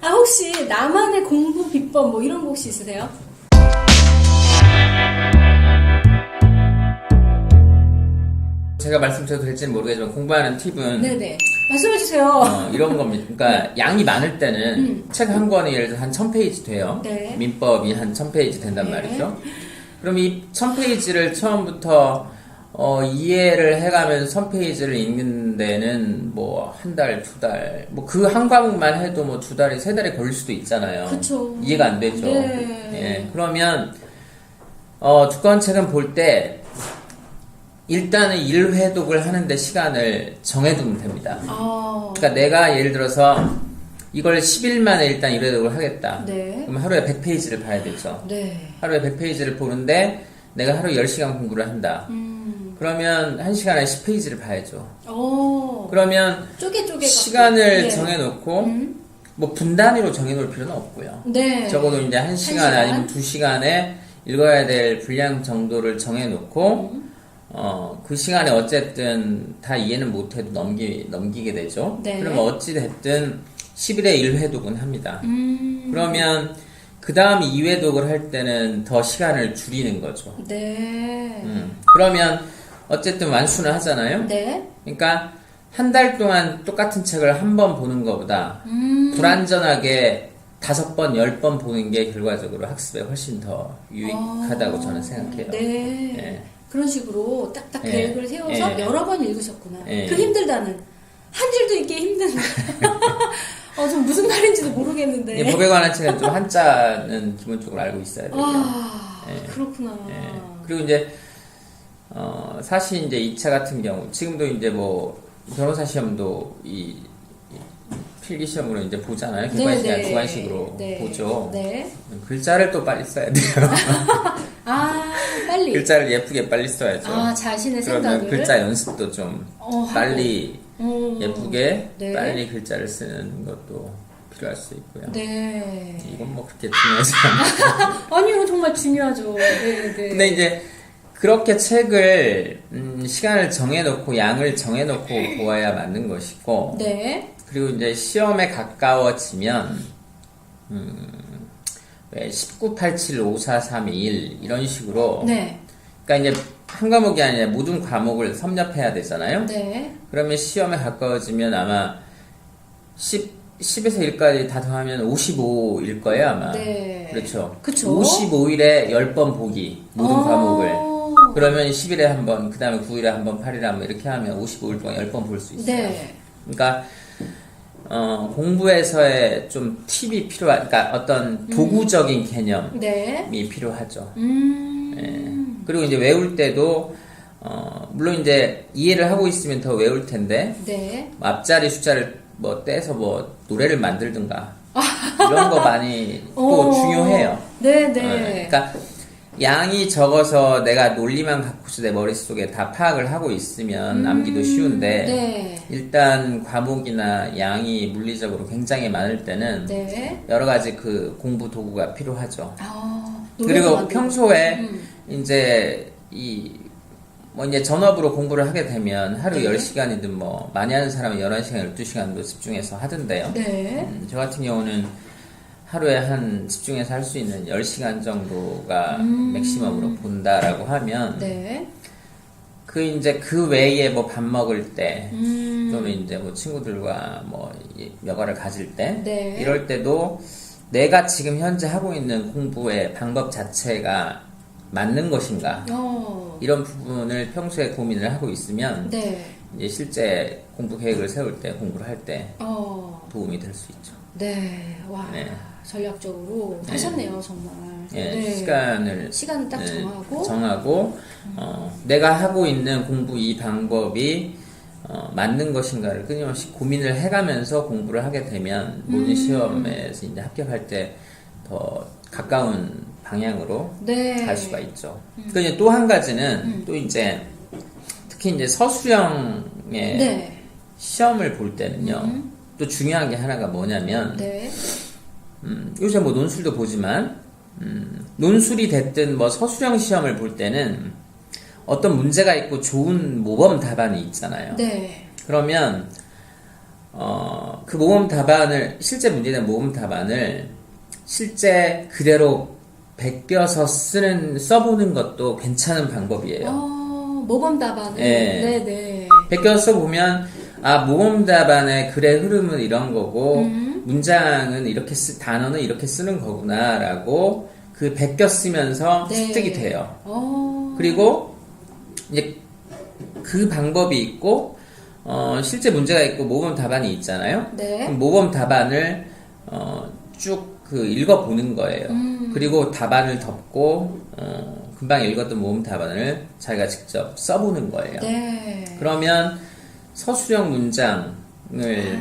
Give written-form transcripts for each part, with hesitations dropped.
아, 혹시 나만의 공부 비법 뭐 이런 거 혹시 있으세요? 제가 말씀드려도 될지는 모르겠지만 공부하는 팁은 네네. 말씀해주세요. 이런 겁니다. 그러니까 양이 많을 때는 책 한 권이 예를 들어 한 1000페이지 돼요. 네. 민법이 한 1000페이지 된단 네. 말이죠. 그럼 이 1000페이지를 처음부터 이해를 해가면서 1000페이지를 읽는 데는 뭐 한 달, 두 달, 뭐 그 한 과목만 해도 뭐 두 달이, 세 달이 걸릴 수도 있잖아요. 그쵸. 이해가 안 되죠. 네. 예. 그러면 두꺼운 책은 볼 때 일단은 1회독을 하는데 시간을 정해두면 됩니다. 그러니까 내가 예를 들어서 이걸 10일 만에 일단 1회독을 하겠다. 네. 그럼 하루에 100페이지를 봐야 되죠. 네. 하루에 100페이지를 보는데 내가 하루에 10시간 공부를 한다. 그러면 1시간에 10페이지를 봐야죠. 그러면 쪼개 시간을 네. 정해놓고 뭐 분 단위로 정해놓을 필요는 없고요. 네. 적어도 이제 1시간 아니면 2시간에 읽어야 될 분량 정도를 정해놓고 그 시간에 어쨌든 다 이해는 못해도 넘기게 되죠. 네. 그러면 어찌됐든 10일에 1회독은 합니다. 그러면 그 다음 2회독을 할 때는 더 시간을 줄이는 거죠. 네. 그러면 어쨌든 완수는 하잖아요. 네. 그러니까 한 달 동안 똑같은 책을 한 번 보는 것보다 불완전하게 5번, 10번 보는 게 결과적으로 학습에 훨씬 더 유익하다고 저는 생각해요. 네. 예. 그런 식으로 딱딱 예. 계획을 세워서 예. 여러 번 읽으셨구나. 예. 그 힘들다는. 한 줄도 읽기 힘든. 좀 무슨 말인지도 모르겠는데. 예, 법에 관한 책은 좀 한자는 기본적으로 알고 있어야 돼요. 예. 그렇구나. 예. 그리고 이제 사실 이제 2차 같은 경우 지금도 이제 뭐 변호사 시험도 이 필기 시험으로 이제 보잖아요. 객관식이나 주관식으로 네. 보죠. 네. 글자를 또 빨리 써야 돼요. 빨리. 글자를 예쁘게 빨리 써야죠. 자신의 그러면 생각을. 글자 연습도 좀 빨리 예쁘게 네. 빨리 글자를 쓰는 것도 필요할 수 있고요. 네. 이건 뭐 그렇게 중요하지 않아요. 아니요, 정말 중요하죠. 네, 네. 근데 이제 그렇게 책을 시간을 정해놓고 양을 정해놓고 보아야 맞는 것이고 네. 그리고 이제 시험에 가까워지면 19, 87, 5, 4, 3, 2, 1 이런 식으로 네. 그러니까 이제 한 과목이 아니라 모든 과목을 섭렵해야 되잖아요. 네. 그러면 시험에 가까워지면 아마 10에서 1까지 다 더하면 55일 거예요 아마. 네. 그렇죠. 그쵸. 55일에 10번 보기 모든 과목을. 그러면 10일에 한 번, 그 다음에 9일에 한 번, 8일에 한 번 이렇게 하면 55일 동안 10번 볼 수 있어요. 네. 그러니까 공부에서의 좀 팁이 그러니까 어떤 도구적인 개념이 네. 필요하죠. 예. 그리고 이제 외울 때도 물론 이제 이해를 하고 있으면 더 외울 텐데 네. 앞자리 숫자를 뭐 떼서 뭐 노래를 만들든가 이런 거 많이 또 중요해요. 네, 네. 그러니까 양이 적어서 내가 논리만 갖고서 내 머릿속에 다 파악을 하고 있으면 남기도 쉬운데 네. 일단 과목이나 양이 물리적으로 굉장히 많을 때는 네. 여러 가지 그 공부 도구가 필요하죠. 노래도 그리고 만들고. 평소에 이제 뭐 이제 전업으로 공부를 하게 되면 하루 네. 10시간이든 뭐 많이 하는 사람은 11시간, 12시간도 집중해서 하던데요. 네. 저 같은 경우는 하루에 한 집중해서 할 수 있는 10시간 정도가 맥시멈으로 본다라고 하면 네. 그 외에 뭐 밥 먹을 때 또는 이제 뭐 친구들과 뭐 여가를 가질 때 네. 이럴 때도 내가 지금 현재 하고 있는 공부의 방법 자체가 맞는 것인가 이런 부분을 평소에 고민을 하고 있으면 네. 이제 실제 공부 계획을 세울 때 공부를 할 때 도움이 될 수 있죠. 네. 와. 네. 전략적으로 하셨네요, 정말. 예, 네. 시간을 딱 정하고 내가 하고 있는 공부 이 방법이 맞는 것인가를 끊임없이 고민을 해가면서 공부를 하게 되면 모든 시험에서 이제 합격할 때 더 가까운 방향으로 네. 갈 수가 있죠. 그리고 또 한 가지는 또 이제 특히 이제 서술형의 네. 시험을 볼 때는요. 또 중요한 게 하나가 뭐냐면 네. 요새 뭐 논술도 보지만 논술이 됐든 뭐 서술형 시험을 볼 때는 어떤 문제가 있고 좋은 모범 답안이 있잖아요. 네. 그러면 그 모범 답안을, 실제 문제된 모범 답안을 실제 그대로 베껴서 써보는 것도 괜찮은 방법이에요. 모범 답안을. 네. 네네. 베껴서 보면, 아, 모범 답안의 글의 흐름은 이런 거고, 문장은 이렇게 단어는 이렇게 쓰는 거구나라고 그 베껴 쓰면서 네. 습득이 돼요. 그리고 이제 그 방법이 있고, 실제 문제가 있고 모범 답안이 있잖아요. 네. 그럼 모범 답안을 쭉 읽어보는 거예요. 그리고 답안을 덮고 금방 읽었던 모범 답안을 자기가 직접 써보는 거예요. 네. 그러면 서술형 문장을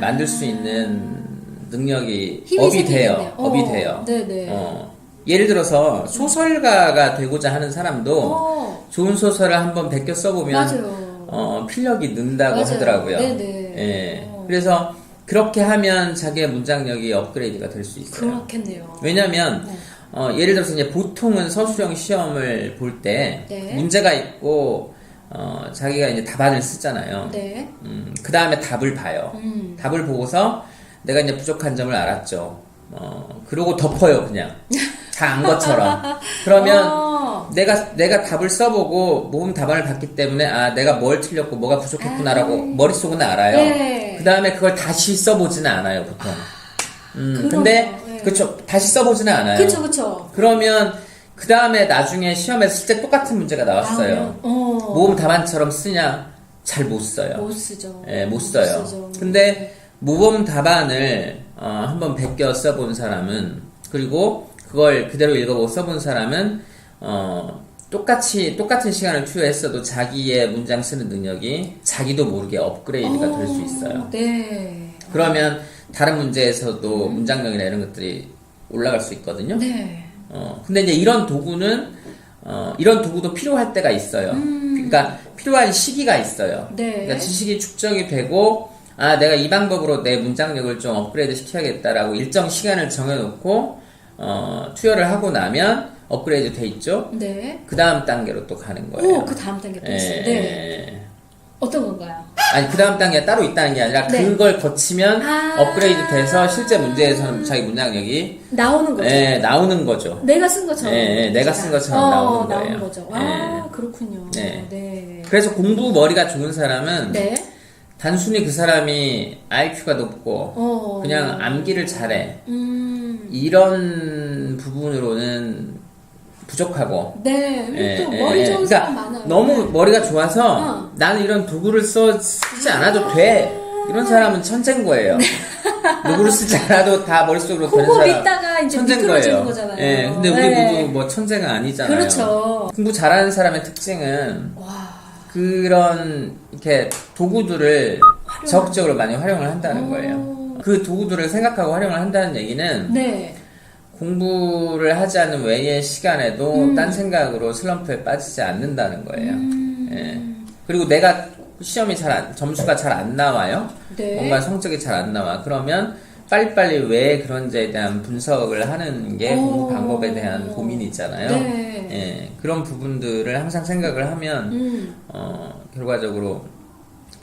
만들 수 있는 능력이 업이 돼요. 업이 돼요. 네네. 예를 들어서 소설가가 되고자 하는 사람도 좋은 소설을 한번 베껴 써보면 맞아요. 필력이 는다고 맞아요. 하더라고요. 네네. 예. 그래서 그렇게 하면 자기의 문장력이 업그레이드가 될 수 있어요. 그렇겠네요. 왜냐하면 예를 들어서 이제 보통은 서술형 시험을 볼 때 네. 문제가 있고 자기가 이제 답안을 쓰잖아요. 네. 그 다음에 답을 봐요. 답을 보고서 내가 이제 부족한 점을 알았죠. 그러고 덮어요, 그냥. 다 안 것처럼. 그러면 내가 답을 써보고 모범 답안을 봤기 때문에 아, 내가 뭘 틀렸고 뭐가 부족했구나라고 머릿속은 알아요. 네. 그 다음에 그걸 다시 써보지는 않아요, 보통. 근데, 네. 그쵸. 다시 써보지는 않아요. 그쵸. 그러면 그 다음에 나중에 시험에서 실제 똑같은 문제가 나왔어요. 모범 답안처럼 쓰냐? 잘 못 써요. 못 쓰죠. 예, 못 써요. 쓰죠. 근데 모범 답안을 한번 베껴 써본 사람은, 그리고 그걸 그대로 읽어보고 써본 사람은 똑같은 시간을 투여했어도 자기의 문장 쓰는 능력이 자기도 모르게 업그레이드가 될 수 있어요. 네. 그러면 다른 문제에서도 문장력이나 이런 것들이 올라갈 수 있거든요. 네. 근데 이제 이런 도구도 필요할 때가 있어요. 그러니까 필요한 시기가 있어요. 네. 그러니까 지식이 축적이 되고, 아, 내가 이 방법으로 내 문장력을 좀 업그레이드 시켜야겠다라고 일정 시간을 정해놓고, 투여를 하고 나면 업그레이드 돼 있죠? 네. 그 다음 단계로 또 가는 거예요. 그 다음 단계 또 있어요. 네. 어떤 건가요? 아니, 그 다음 단계가 따로 있다는 게 아니라 네. 그걸 거치면 업그레이드 돼서 실제 문제에서는 자기 문장력이 나오는 거죠. 나오는 거죠. 내가 쓴 것처럼. 내가 쓴 것처럼 나오는 거예요. 나오는 거죠. 아, 그렇군요. 네. 네. 그래서 공부 머리가 좋은 사람은 네. 단순히 그 사람이 IQ가 높고 그냥 암기를 잘해. 이런 부분으로는 부족하고. 네. 또 머리 좋은 사람 많아요. 너무 머리가 좋아서 나는 이런 도구를 쓰지 않아도 돼. 이런 사람은 천재인 거예요. 누구를 쓰지 않아도 다 머릿속으로 되는 사람. 믿다가 이제 천재인 미끄러지는 거잖아요. 예, 근데 우리 모두 뭐 천재가 아니잖아요. 그렇죠. 공부 잘하는 사람의 특징은 그런 이렇게 도구들을 적극적으로 많이 활용을 한다는 거예요. 그 도구들을 생각하고 활용을 한다는 얘기는 네. 공부를 하지 않는 외의 시간에도 딴 생각으로 슬럼프에 빠지지 않는다는 거예요. 예. 그리고 내가 시험이 점수가 잘 안 나와요. 네. 뭔가 성적이 잘 안 나와. 그러면 빨리빨리 왜 그런지에 대한 분석을 하는 게 공부 방법에 대한 고민이잖아요. 네. 예. 그런 부분들을 항상 생각을 하면 결과적으로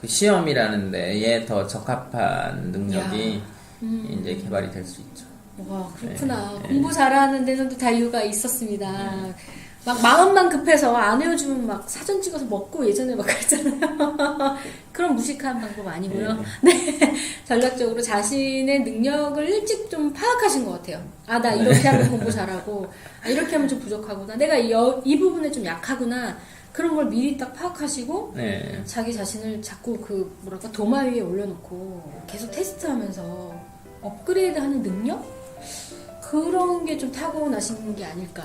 그 시험이라는 데에 더 적합한 능력이 이제 개발이 될 수 있죠. 와, 그렇구나. 공부 잘하는 데는 또 다 이유가 있었습니다. 막 마음만 급해서 안 외워주면 막 사전 찍어서 먹고 예전에 막 그랬잖아요. 그런 무식한 방법 아니고요. 네. 전략적으로 자신의 능력을 일찍 좀 파악하신 것 같아요. 아, 나 이렇게 하면 공부 잘하고, 아, 이렇게 하면 좀 부족하구나. 내가 이 부분에 좀 약하구나. 그런 걸 미리 딱 파악하시고, 자기 자신을 자꾸 도마 위에 올려놓고 계속 테스트하면서 업그레이드 하는 능력? 그런 게 좀 타고나신 게 아닐까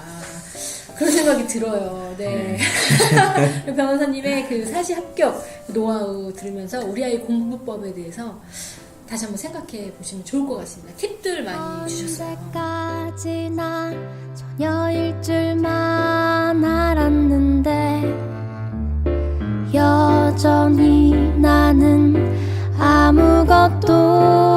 그런 생각이 들어요. 네. 변호사님의 그 사시 합격 노하우 들으면서 우리 아이 공부법에 대해서 다시 한번 생각해 보시면 좋을 것 같습니다. 팁들 많이 주셨어요. 언제까지나 처녀일 줄만 알았는데 여전히 나는 아무것도